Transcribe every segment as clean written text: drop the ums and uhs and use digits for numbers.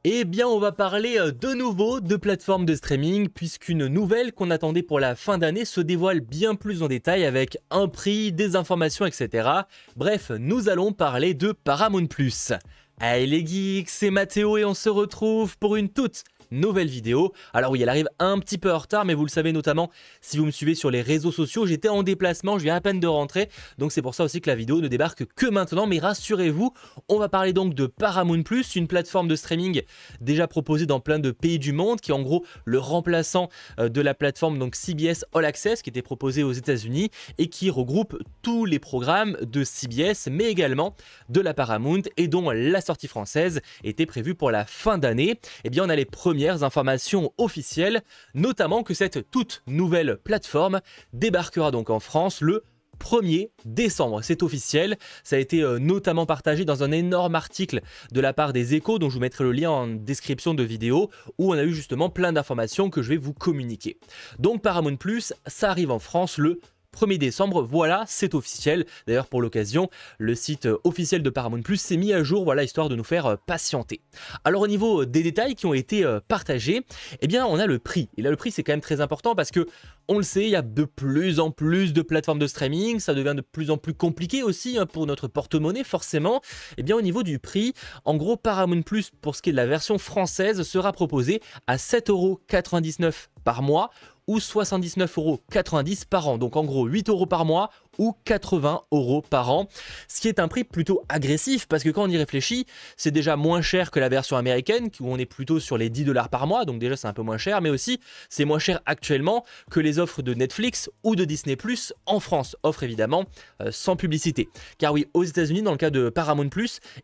Eh bien, on va parler de nouveau de plateformes de streaming puisqu'une nouvelle qu'on attendait pour la fin d'année se dévoile bien plus en détail avec un prix, des informations, etc. Bref, nous allons parler de Paramount+. Allez les geeks, c'est Mathéo et on se retrouve pour une toute nouvelle vidéo. Alors oui, elle arrive un petit peu en retard, mais vous le savez notamment si vous me suivez sur les réseaux sociaux, j'étais en déplacement, je viens à peine de rentrer, donc c'est pour ça aussi que la vidéo ne débarque que maintenant, mais rassurez-vous, on va parler donc de Paramount+, une plateforme de streaming déjà proposée dans plein de pays du monde, qui est en gros le remplaçant de la plateforme donc CBS All Access, qui était proposée aux États-Unis et qui regroupe tous les programmes de CBS, mais également de la Paramount, et dont la sortie française était prévue pour la fin d'année. Eh bien, on a les premières informations officielles, notamment que cette toute nouvelle plateforme débarquera donc en France le 1er décembre, c'est officiel, ça a été notamment partagé dans un énorme article de la part des Échos, dont je vous mettrai le lien en description de vidéo, où on a eu justement plein d'informations que je vais vous communiquer. Donc Paramount+, ça arrive en France le 1er décembre, voilà, c'est officiel. D'ailleurs, pour l'occasion, le site officiel de Paramount+ s'est mis à jour, voilà, histoire de nous faire patienter. Alors, au niveau des détails qui ont été partagés, eh bien, on a le prix. Et là, le prix, c'est quand même très important parce que, on le sait, il y a de plus en plus de plateformes de streaming, ça devient de plus en plus compliqué aussi hein, pour notre porte-monnaie, forcément. Eh bien, au niveau du prix, en gros, Paramount+, pour ce qui est de la version française, sera proposé à 7,99 € par mois, ou 79,90 € par an. Donc en gros 8 € par mois ou 80 € par an. Ce qui est un prix plutôt agressif parce que quand on y réfléchit, c'est déjà moins cher que la version américaine où on est plutôt sur les 10 $ par mois. Donc déjà c'est un peu moins cher, mais aussi c'est moins cher actuellement que les offres de Netflix ou de Disney+ en France. Offre évidemment sans publicité. Car oui, aux États-Unis, dans le cas de Paramount+,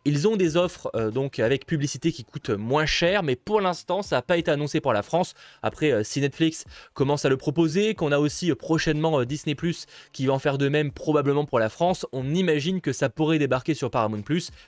ils ont des offres donc avec publicité qui coûtent moins cher, mais pour l'instant ça n'a pas été annoncé pour la France. Après, si Netflix commence à le proposer, qu'on a aussi prochainement Disney+ qui va en faire de même probablement pour la France, on imagine que ça pourrait débarquer sur Paramount+,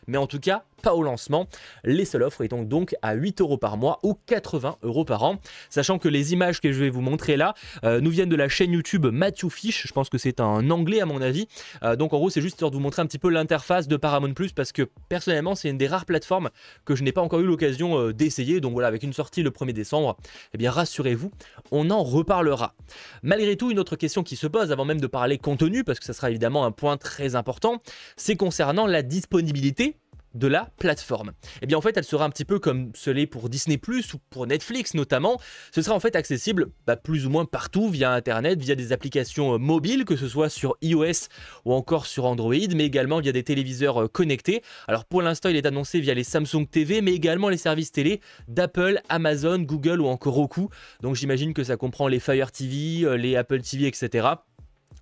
mais en tout cas pas au lancement. Les seules offres étant donc à 8 € par mois ou 80 € par an, sachant que les images que je vais vous montrer là nous viennent de la chaîne YouTube Matthew Fish, je pense que c'est un anglais à mon avis, donc en gros c'est juste histoire de vous montrer un petit peu l'interface de Paramount+, parce que personnellement c'est une des rares plateformes que je n'ai pas encore eu l'occasion d'essayer, donc voilà, avec une sortie le 1er décembre, eh bien rassurez-vous, on en reparlera. Malgré tout, une autre question qui se pose avant même de parler contenu, parce que ça sera évidemment un point très important, c'est concernant la disponibilité de la plateforme. Et bien en fait elle sera un petit peu comme ce l'est pour Disney+ ou pour Netflix notamment, ce sera en fait accessible plus ou moins partout via internet, via des applications mobiles, que ce soit sur iOS ou encore sur Android, mais également via des téléviseurs connectés. Alors pour l'instant il est annoncé via les Samsung TV, mais également les services télé d'Apple, Amazon, Google ou encore Roku, donc j'imagine que ça comprend les Fire TV, les Apple TV, etc.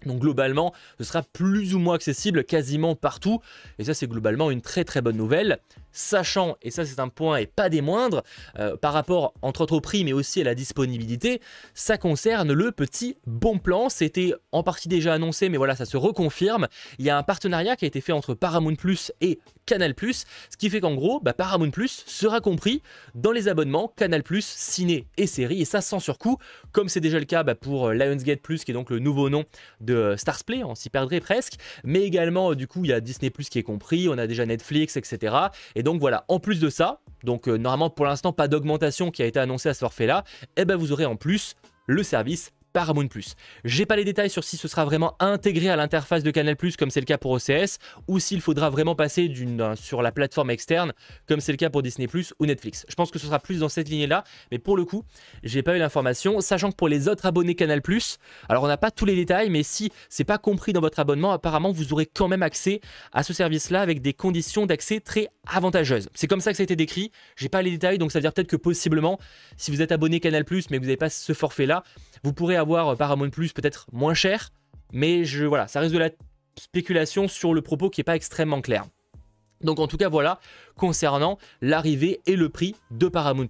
Donc globalement, ce sera plus ou moins accessible quasiment partout, et ça c'est globalement une très très bonne nouvelle, sachant, et ça c'est un point et pas des moindres, par rapport entre autres au prix mais aussi à la disponibilité, ça concerne le petit bon plan. C'était en partie déjà annoncé, mais voilà, ça se reconfirme. Il y a un partenariat qui a été fait entre Paramount+ et Canal+, ce qui fait qu'en gros, Paramount+ sera compris dans les abonnements Canal+, ciné et séries, et ça sans surcoût, comme c'est déjà le cas pour Lionsgate+, qui est donc le nouveau nom de Starzplay, on s'y perdrait presque, mais également du coup il y a Disney+ qui est compris, on a déjà Netflix, etc. Et donc voilà, en plus de ça, donc normalement pour l'instant pas d'augmentation qui a été annoncée à ce forfait-là, et vous aurez en plus le service Paramount+. J'ai pas les détails sur si ce sera vraiment intégré à l'interface de Canal+, comme c'est le cas pour OCS, ou s'il faudra vraiment passer sur la plateforme externe, comme c'est le cas pour Disney+ ou Netflix. Je pense que ce sera plus dans cette lignée-là, mais pour le coup, j'ai pas eu l'information, sachant que pour les autres abonnés Canal+, alors on n'a pas tous les détails, mais si c'est pas compris dans votre abonnement, apparemment vous aurez quand même accès à ce service-là avec des conditions d'accès très avantageuses. C'est comme ça que ça a été décrit, j'ai pas les détails, donc ça veut dire peut-être que possiblement, si vous êtes abonné Canal+, mais que vous n'avez pas ce forfait-là, vous pourrez avoir Paramount+ peut-être moins cher, mais voilà, ça reste de la spéculation sur le propos qui n'est pas extrêmement clair. Donc en tout cas voilà, concernant l'arrivée et le prix de Paramount+.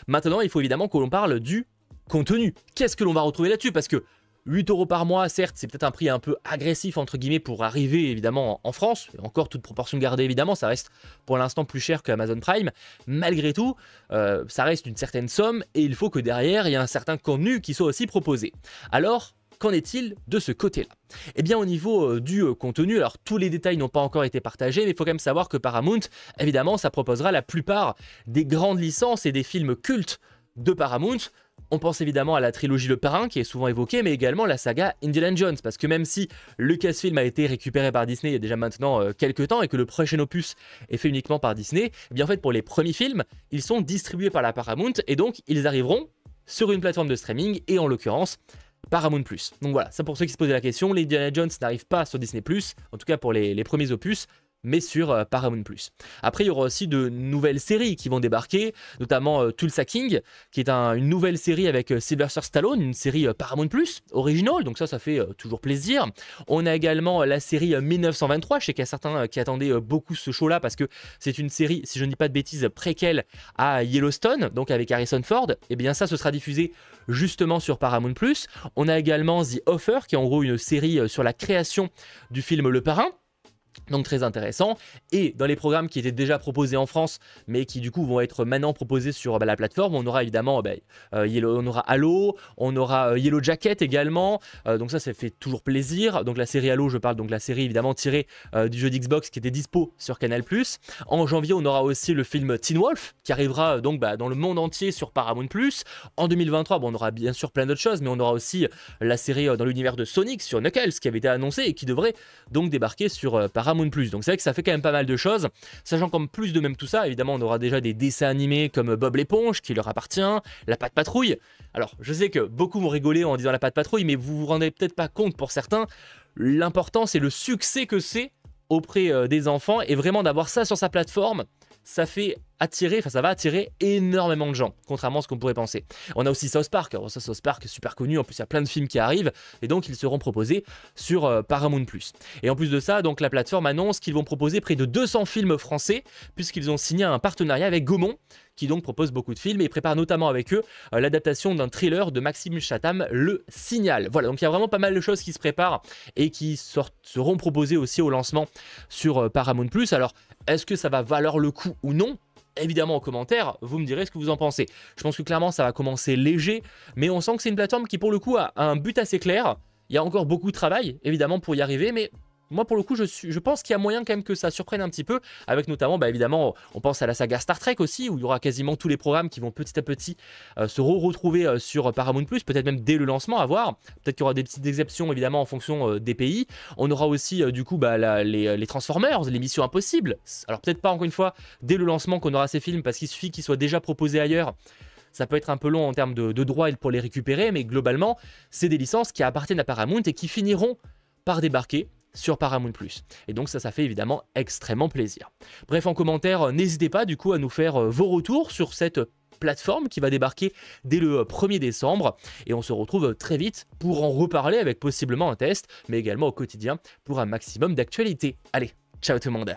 Maintenant, il faut évidemment que l'on parle du contenu. Qu'est-ce que l'on va retrouver là-dessus? Parce que 8 € par mois, certes, c'est peut-être un prix un peu agressif, entre guillemets, pour arriver évidemment en France. Et encore, toute proportion gardée, évidemment, ça reste pour l'instant plus cher qu'Amazon Prime. Malgré tout, ça reste une certaine somme et il faut que derrière, il y ait un certain contenu qui soit aussi proposé. Alors, qu'en est-il de ce côté-là? Eh bien au niveau du contenu, alors tous les détails n'ont pas encore été partagés, mais il faut quand même savoir que Paramount, évidemment, ça proposera la plupart des grandes licences et des films cultes de Paramount. On pense évidemment à la trilogie Le Parrain qui est souvent évoquée, mais également la saga Indiana Jones, parce que même si Lucasfilm a été récupéré par Disney il y a déjà maintenant quelques temps et que le prochain opus est fait uniquement par Disney, eh bien en fait pour les premiers films, ils sont distribués par la Paramount et donc ils arriveront sur une plateforme de streaming et en l'occurrence Paramount+. Donc voilà, ça pour ceux qui se posaient la question, les Indiana Jones n'arrivent pas sur Disney+, en tout cas pour les premiers opus, mais sur Paramount+. Après, il y aura aussi de nouvelles séries qui vont débarquer, notamment Tulsa King, qui est une nouvelle série avec Sylvester Stallone, une série Paramount+, original, donc ça fait toujours plaisir. On a également la série 1923, je sais qu'il y a certains qui attendaient beaucoup ce show-là, parce que c'est une série, si je ne dis pas de bêtises, préquelle à Yellowstone, donc avec Harrison Ford, et bien ça, ce sera diffusé justement sur Paramount+. On a également The Offer, qui est en gros une série sur la création du film Le Parrain, donc très intéressant. Et dans les programmes qui étaient déjà proposés en France, mais qui du coup vont être maintenant proposés sur la plateforme, on aura évidemment on aura Halo, on aura Yellow Jacket également, donc ça fait toujours plaisir. Donc la série Halo, je parle donc de la série évidemment tirée du jeu d'Xbox qui était dispo sur Canal+. En janvier, on aura aussi le film Teen Wolf qui arrivera donc dans le monde entier sur Paramount+. En 2023, on aura bien sûr plein d'autres choses, mais on aura aussi la série dans l'univers de Sonic sur Knuckles qui avait été annoncée et qui devrait donc débarquer sur Paramount+. Donc c'est vrai que ça fait quand même pas mal de choses, sachant qu'en plus de même tout ça, évidemment on aura déjà des dessins animés comme Bob l'éponge qui leur appartient, La Patte Patrouille. Alors je sais que beaucoup vont rigoler en disant La Patte Patrouille, mais vous vous rendez peut-être pas compte pour certains, l'important c'est le succès que c'est auprès des enfants et vraiment d'avoir ça sur sa plateforme, ça va attirer énormément de gens, contrairement à ce qu'on pourrait penser. On a aussi South Park, alors ça South Park est super connu, en plus il y a plein de films qui arrivent, et donc ils seront proposés sur Paramount+. Et en plus de ça, donc la plateforme annonce qu'ils vont proposer près de 200 films français, puisqu'ils ont signé un partenariat avec Gaumont, qui donc propose beaucoup de films, et prépare notamment avec eux l'adaptation d'un thriller de Maxime Chatham, Le Signal. Voilà, donc il y a vraiment pas mal de choses qui se préparent, et qui seront proposées aussi au lancement sur Paramount+. Alors, est-ce que ça va valoir le coup ou non ? Évidemment en commentaire, vous me direz ce que vous en pensez. Je pense que clairement ça va commencer léger, mais on sent que c'est une plateforme qui pour le coup a un but assez clair. Il y a encore beaucoup de travail évidemment pour y arriver, mais moi pour le coup je pense qu'il y a moyen quand même que ça surprenne un petit peu, avec notamment évidemment on pense à la saga Star Trek aussi, où il y aura quasiment tous les programmes qui vont petit à petit se retrouver sur Paramount+, peut-être même dès le lancement, à voir. Peut-être qu'il y aura des petites exceptions évidemment en fonction des pays. On aura aussi du coup les Transformers, les Missions Impossibles. Alors peut-être pas encore une fois dès le lancement qu'on aura ces films, parce qu'il suffit qu'ils soient déjà proposés ailleurs. Ça peut être un peu long en termes de droits pour les récupérer, mais globalement c'est des licences qui appartiennent à Paramount et qui finiront par débarquer sur Paramount+. Et donc ça fait évidemment extrêmement plaisir. Bref, en commentaire, n'hésitez pas du coup à nous faire vos retours sur cette plateforme qui va débarquer dès le 1er décembre. Et on se retrouve très vite pour en reparler avec possiblement un test, mais également au quotidien pour un maximum d'actualité. Allez, ciao tout le monde!